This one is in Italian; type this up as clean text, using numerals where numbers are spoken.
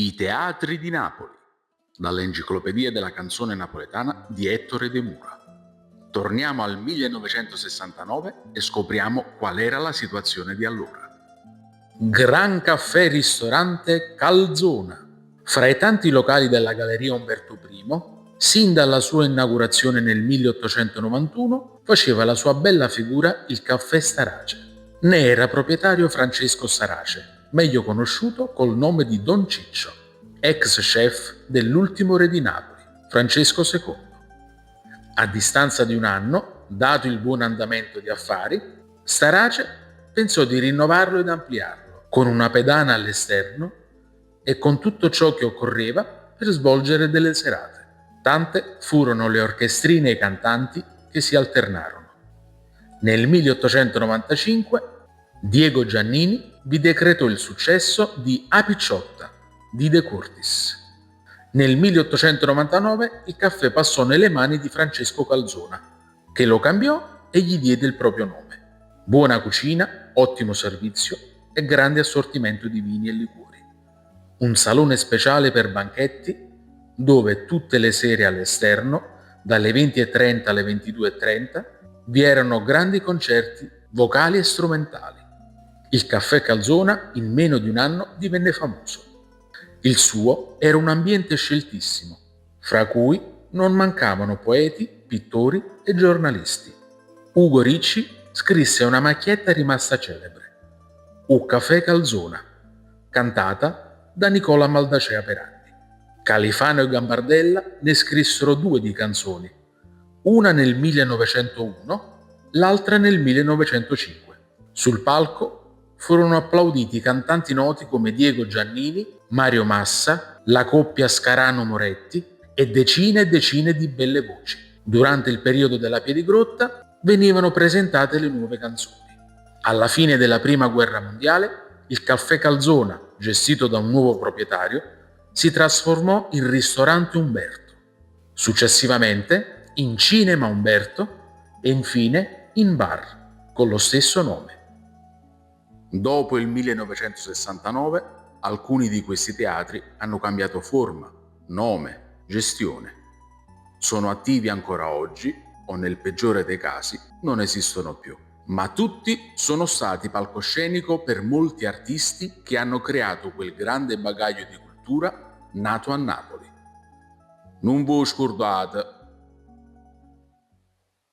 I teatri di Napoli, dall'Enciclopedia della canzone napoletana di Ettore De Mura. Torniamo al 1969 e scopriamo qual era la situazione di allora. Gran caffè ristorante Calzona. Fra i tanti locali della Galleria Umberto I, sin dalla sua inaugurazione nel 1891, faceva la sua bella figura il caffè Starace. Ne era proprietario Francesco Starace, meglio conosciuto col nome di Don Ciccio, ex chef dell'ultimo re di Napoli, Francesco II. A distanza di un anno, dato il buon andamento di affari, Starace pensò di rinnovarlo ed ampliarlo, con una pedana all'esterno e con tutto ciò che occorreva per svolgere delle serate. Tante furono le orchestrine e i cantanti che si alternarono. Nel 1895 Diego Giannini vi decretò il successo di A Picciotta di De Curtis. Nel 1899 il caffè passò nelle mani di Francesco Calzona, che lo cambiò e gli diede il proprio nome. Buona cucina, ottimo servizio e grande assortimento di vini e liquori. Un salone speciale per banchetti dove tutte le sere all'esterno, dalle 20:30 alle 22:30, vi erano grandi concerti vocali e strumentali. Il caffè Calzona in meno di un anno divenne famoso. Il suo era un ambiente sceltissimo, fra cui non mancavano poeti, pittori e giornalisti. Ugo Ricci scrisse una macchietta rimasta celebre, U Caffè Calzona, cantata da Nicola Maldacea Perandi. Califano e Gambardella ne scrissero due di canzoni, una nel 1901, l'altra nel 1905. Sul palco furono applauditi cantanti noti come Diego Giannini, Mario Massa, la coppia Scarano-Moretti e decine di belle voci. Durante il periodo della Piedigrotta venivano presentate le nuove canzoni. Alla fine della Prima Guerra Mondiale, il Caffè Calzona, gestito da un nuovo proprietario, si trasformò in Ristorante Umberto, successivamente in Cinema Umberto e infine in bar con lo stesso nome. Dopo il 1969, alcuni di questi teatri hanno cambiato forma, nome, gestione. Sono attivi ancora oggi o nel peggiore dei casi non esistono più. Ma tutti sono stati palcoscenico per molti artisti che hanno creato quel grande bagaglio di cultura nato a Napoli. Non vi scordate